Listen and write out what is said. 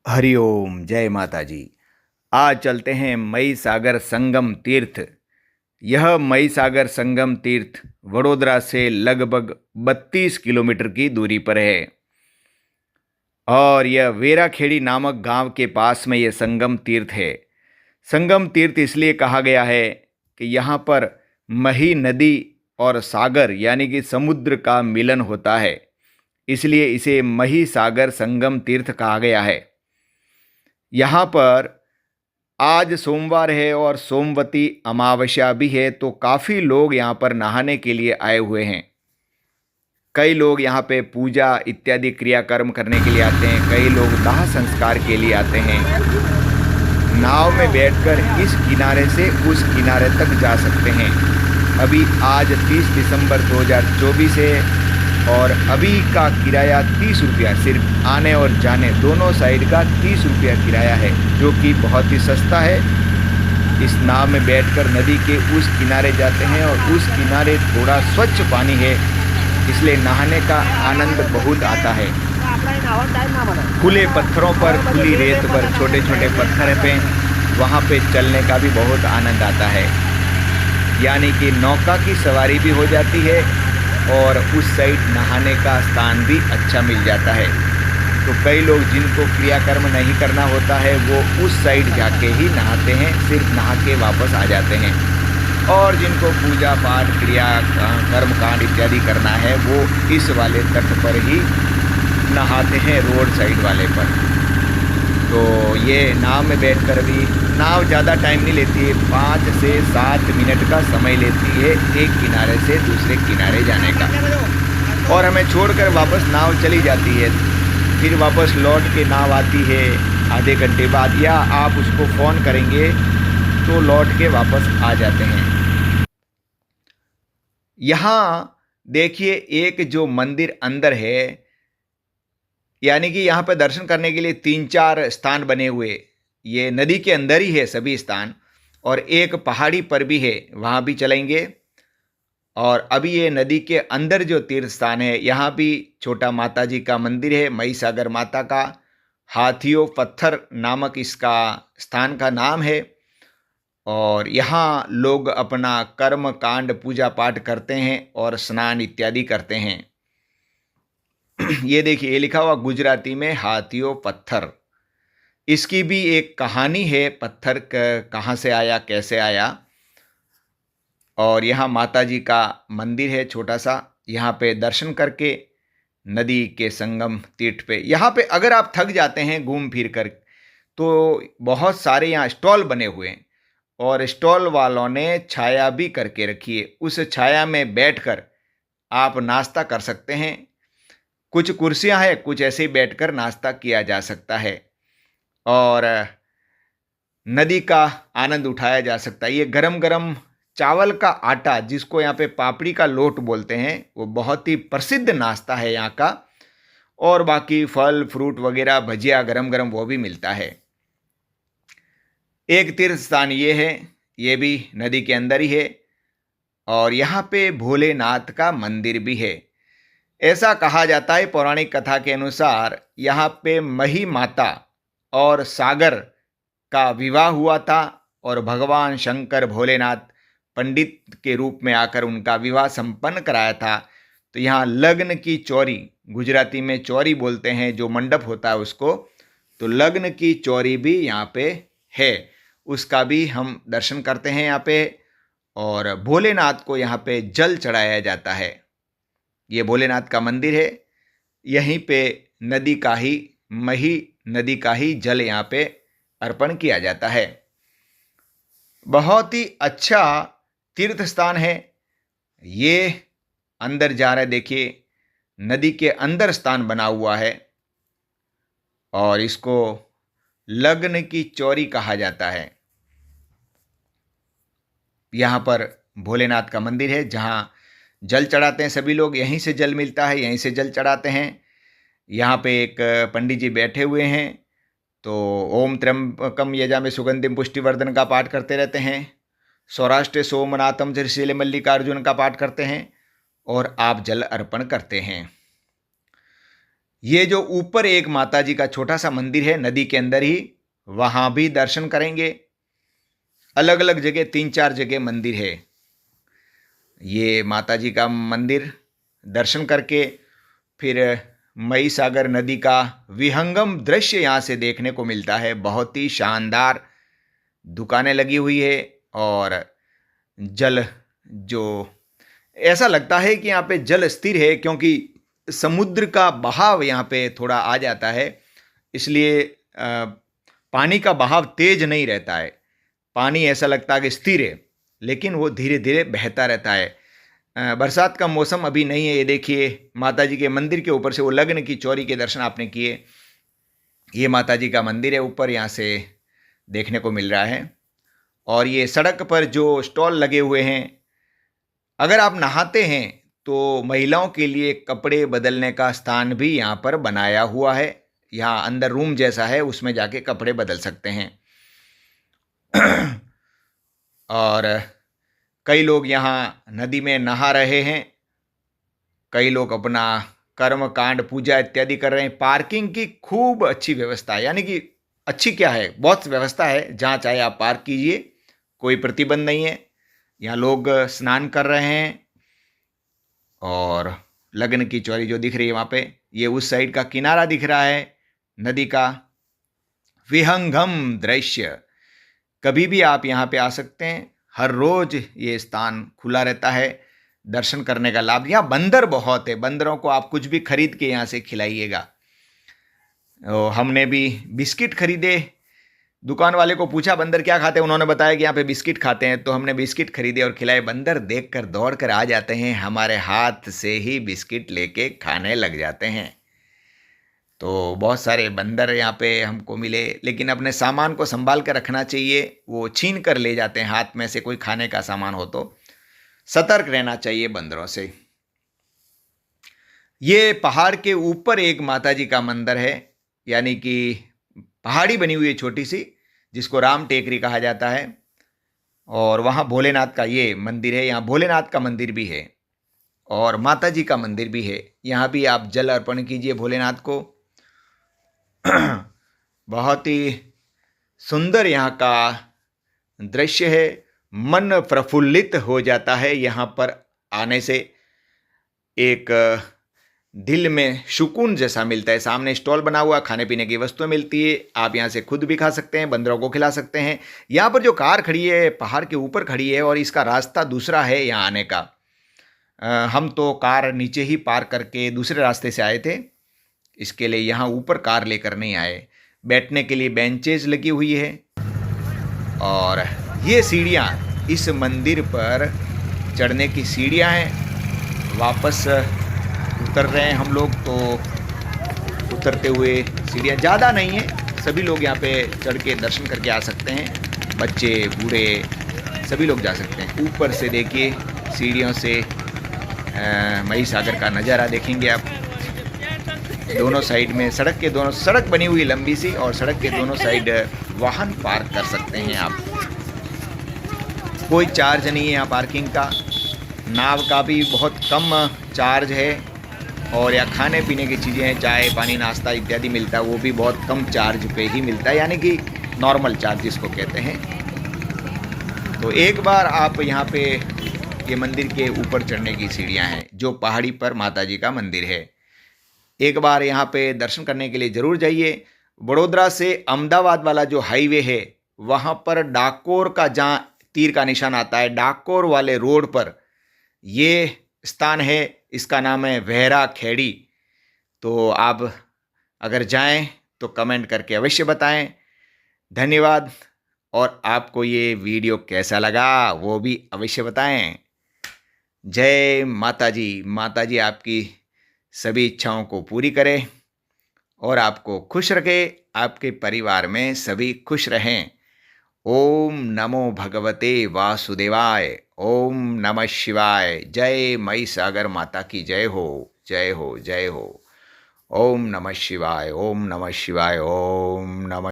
हरिओम जय माता जी। आज चलते हैं मई सागर संगम तीर्थ। यह मई सागर संगम तीर्थ वडोदरा से लगभग 32 किलोमीटर की दूरी पर है और यह वेराखेड़ी नामक गांव के पास में यह संगम तीर्थ है। संगम तीर्थ इसलिए कहा गया है कि यहाँ पर मही नदी और सागर यानी कि समुद्र का मिलन होता है, इसलिए इसे मही सागर संगम तीर्थ कहा गया है। यहाँ पर आज सोमवार है और सोमवती अमावस्या भी है, तो काफ़ी लोग यहाँ पर नहाने के लिए आए हुए हैं। कई लोग यहाँ पे पूजा इत्यादि क्रियाकर्म करने के लिए आते हैं, कई लोग दाह संस्कार के लिए आते हैं। नाव में बैठकर इस किनारे से उस किनारे तक जा सकते हैं। अभी आज 30 दिसंबर 2024 है और अभी का किराया 30 रुपया, सिर्फ आने और जाने दोनों साइड का 30 रुपया किराया है, जो कि बहुत ही सस्ता है। इस नाव में बैठकर नदी के उस किनारे जाते हैं और उस किनारे थोड़ा स्वच्छ पानी है, इसलिए नहाने का आनंद बहुत आता है। खुले पत्थरों पर, खुली रेत पर, छोटे छोटे पत्थर पे वहाँ पे चलने का भी बहुत आनंद आता है। यानी कि नौका की सवारी भी हो जाती है और उस साइड नहाने का स्थान भी अच्छा मिल जाता है। तो कई लोग जिनको क्रियाकर्म नहीं करना होता है वो उस साइड जाके ही नहाते हैं, सिर्फ नहा के वापस आ जाते हैं। और जिनको पूजा पाठ क्रिया कर्म कांड इत्यादि करना है वो इस वाले तट पर ही नहाते हैं, रोड साइड वाले पर। तो ये नाव में बैठकर भी, नाव ज़्यादा टाइम नहीं लेती है, 5 से 7 मिनट का समय लेती है एक किनारे से दूसरे किनारे जाने का, और हमें छोड़कर वापस नाव चली जाती है। फिर वापस लौट के नाव आती है आधे घंटे बाद, या आप उसको फ़ोन करेंगे तो लौट के वापस आ जाते हैं। यहाँ देखिए एक जो मंदिर अंदर है, यानी कि यहाँ पर दर्शन करने के लिए 3-4 स्थान बने हुए, ये नदी के अंदर ही है सभी स्थान, और एक पहाड़ी पर भी है, वहाँ भी चलेंगे। और अभी ये नदी के अंदर जो तीर्थ स्थान है, यहाँ भी छोटा माता जी का मंदिर है, मई सागर माता का। हाथियों पत्थर नामक इसका स्थान का नाम है, और यहाँ लोग अपना कर्म कांड पूजा पाठ करते हैं और स्नान इत्यादि करते हैं। ये देखिए, ये लिखा हुआ गुजराती में हाथियों पत्थर। इसकी भी एक कहानी है, पत्थर कहाँ से आया कैसे आया। और यहाँ माता जी का मंदिर है छोटा सा, यहाँ पे दर्शन करके नदी के संगम तीर्थ पे, यहाँ पे अगर आप थक जाते हैं घूम फिर कर, तो बहुत सारे यहाँ स्टॉल बने हुए हैं, और स्टॉल वालों ने छाया भी करके रखी है। उस छाया में बैठकर आप नाश्ता कर सकते हैं। कुछ कुर्सियां हैं, कुछ ऐसे ही बैठकर नाश्ता किया जा सकता है और नदी का आनंद उठाया जा सकता है। ये गरम गरम चावल का आटा, जिसको यहाँ पे पापड़ी का लोट बोलते हैं, वो बहुत ही प्रसिद्ध नाश्ता है यहाँ का। और बाकी फल फ्रूट वगैरह भजिया गरम गरम वो भी मिलता है। एक तीर्थ स्थान ये है, ये भी नदी के अंदर ही है, और यहाँ पे भोलेनाथ का मंदिर भी है। ऐसा कहा जाता है पौराणिक कथा के अनुसार, यहाँ पे मही माता और सागर का विवाह हुआ था, और भगवान शंकर भोलेनाथ पंडित के रूप में आकर उनका विवाह संपन्न कराया था। तो यहाँ लग्न की चौरी, गुजराती में चौरी बोलते हैं, जो मंडप होता है उसको, तो लग्न की चौरी भी यहाँ पे है, उसका भी हम दर्शन करते हैं यहाँ पे। और भोलेनाथ को यहाँ पे जल चढ़ाया जाता है। ये भोलेनाथ का मंदिर है, यहीं पे नदी का ही, मही नदी का ही जल यहाँ पे अर्पण किया जाता है। बहुत ही अच्छा तीर्थ स्थान है ये। अंदर जा रहे, देखिए नदी के अंदर स्थान बना हुआ है, और इसको लग्न की चौरी कहा जाता है। यहाँ पर भोलेनाथ का मंदिर है, जहाँ जल चढ़ाते हैं सभी लोग, यहीं से जल मिलता है, यहीं से जल चढ़ाते हैं। यहाँ पे एक पंडित जी बैठे हुए हैं, तो ओम त्र्यंबकम यजामहे सुगंधिम पुष्टिवर्धन का पाठ करते रहते हैं। सौराष्ट्र सोमनाथम त्रिशूल मल्लिकार्जुन का पाठ करते हैं, और आप जल अर्पण करते हैं। ये जो ऊपर एक माता जी का छोटा सा मंदिर है नदी के अंदर ही, वहाँ भी दर्शन करेंगे। अलग अलग जगह 3-4 जगह मंदिर है। ये माता जी का मंदिर दर्शन करके फिर मई सागर नदी का विहंगम दृश्य यहाँ से देखने को मिलता है। बहुत ही शानदार दुकानें लगी हुई है और जल जो ऐसा लगता है कि यहाँ पे जल स्थिर है, क्योंकि समुद्र का बहाव यहाँ पे थोड़ा आ जाता है, इसलिए पानी का बहाव तेज नहीं रहता है। पानी ऐसा लगता है कि स्थिर है, लेकिन वो धीरे धीरे बहता रहता है। बरसात का मौसम अभी नहीं है। ये देखिए माता जी के मंदिर के ऊपर से वो लग्न की चौरी के दर्शन आपने किए। ये माता जी का मंदिर है ऊपर, यहाँ से देखने को मिल रहा है। और ये सड़क पर जो स्टॉल लगे हुए हैं, अगर आप नहाते हैं तो महिलाओं के लिए कपड़े बदलने का स्थान भी यहाँ पर बनाया हुआ है। यहाँ अंदर रूम जैसा है, उसमें जाके कपड़े बदल सकते हैं। और कई लोग यहाँ नदी में नहा रहे हैं, कई लोग अपना कर्म कांड पूजा इत्यादि कर रहे हैं। पार्किंग की खूब अच्छी व्यवस्था है, यानी कि अच्छी क्या है, बहुत व्यवस्था है। जहाँ चाहे आप पार्क कीजिए, कोई प्रतिबंध नहीं है। यहाँ लोग स्नान कर रहे हैं और लग्न की चौरी जो दिख रही है वहाँ पे, ये उस साइड का किनारा दिख रहा है नदी का। विहंगम दृश्य। कभी भी आप यहाँ पे आ सकते हैं, हर रोज ये स्थान खुला रहता है। दर्शन करने का लाभ। यहाँ बंदर बहुत है, बंदरों को आप कुछ भी खरीद के यहाँ से खिलाइएगा। हमने भी बिस्किट खरीदे, दुकान वाले को पूछा बंदर क्या खाते हैं, उन्होंने बताया कि यहाँ पे बिस्किट खाते हैं, तो हमने बिस्किट खरीदे और खिलाए। बंदर देखकर दौड़ कर आ जाते हैं, हमारे हाथ से ही बिस्किट लेके खाने लग जाते हैं। तो बहुत सारे बंदर यहाँ पे हमको मिले, लेकिन अपने सामान को संभाल कर रखना चाहिए। वो छीन कर ले जाते हैं, हाथ में से कोई खाने का सामान हो तो सतर्क रहना चाहिए बंदरों से। ये पहाड़ के ऊपर एक माता जी का मंदिर है, यानी कि पहाड़ी बनी हुई है छोटी सी, जिसको राम टेकरी कहा जाता है। और वहाँ भोलेनाथ का ये मंदिर है। यहाँ भोलेनाथ का मंदिर भी है और माता जी का मंदिर भी है। यहाँ भी आप जल अर्पण कीजिए भोलेनाथ को। बहुत ही सुंदर यहाँ का दृश्य है, मन प्रफुल्लित हो जाता है यहाँ पर आने से। एक दिल में सुकून जैसा मिलता है। सामने स्टॉल बना हुआ, खाने पीने की वस्तुएं मिलती है, आप यहाँ से खुद भी खा सकते हैं, बंदरों को खिला सकते हैं। यहाँ पर जो कार खड़ी है पहाड़ के ऊपर खड़ी है और इसका रास्ता दूसरा है यहाँ आने का। हम तो कार नीचे ही पार्क करके दूसरे रास्ते से आए थे, इसके लिए यहाँ ऊपर कार लेकर नहीं आए। बैठने के लिए बेंचेज लगी हुई है और ये सीढ़ियाँ, इस मंदिर पर चढ़ने की सीढ़ियाँ हैं। वापस उतर रहे हैं हम लोग, तो उतरते हुए सीढ़ियाँ ज़्यादा नहीं है, सभी लोग यहाँ पे चढ़ के दर्शन करके आ सकते हैं। बच्चे बूढ़े सभी लोग जा सकते हैं। ऊपर से देखिए सीढ़ियों से मई सागर का नज़ारा देखेंगे आप। दोनों साइड में सड़क के दोनों, सड़क बनी हुई लंबी सी, और सड़क के दोनों साइड वाहन पार्क कर सकते हैं आप। कोई चार्ज नहीं है यहाँ पार्किंग का। नाव का भी बहुत कम चार्ज है, और या खाने पीने की चीज़ें हैं, चाय पानी नाश्ता इत्यादि मिलता है, वो भी बहुत कम चार्ज पे ही मिलता है, यानी कि नॉर्मल चार्ज जिसको कहते हैं। तो एक बार आप यहाँ पे ये मंदिर के ऊपर चढ़ने की सीढ़ियाँ हैं, जो पहाड़ी पर माता जी का मंदिर है। एक बार यहाँ पे दर्शन करने के लिए ज़रूर जाइए। बड़ोदरा से अहमदाबाद वाला जो हाईवे है, वहाँ पर डाकोर का जहाँ तीर का निशान आता है, डाकोर वाले रोड पर ये स्थान है। इसका नाम है वेहरा खेड़ी। तो आप अगर जाएं तो कमेंट करके अवश्य बताएं। धन्यवाद। और आपको ये वीडियो कैसा लगा वो भी अवश्य बताएं। जय माता जी। माता जी आपकी सभी इच्छाओं को पूरी करे और आपको खुश रखे, आपके परिवार में सभी खुश रहें। ओम नमो भगवते वासुदेवाय। ओम नमः शिवाय। जय मई सागर माता की जय हो, जय हो, जय हो। ओम नमः शिवाय, ओम नमः शिवाय, ओम नमः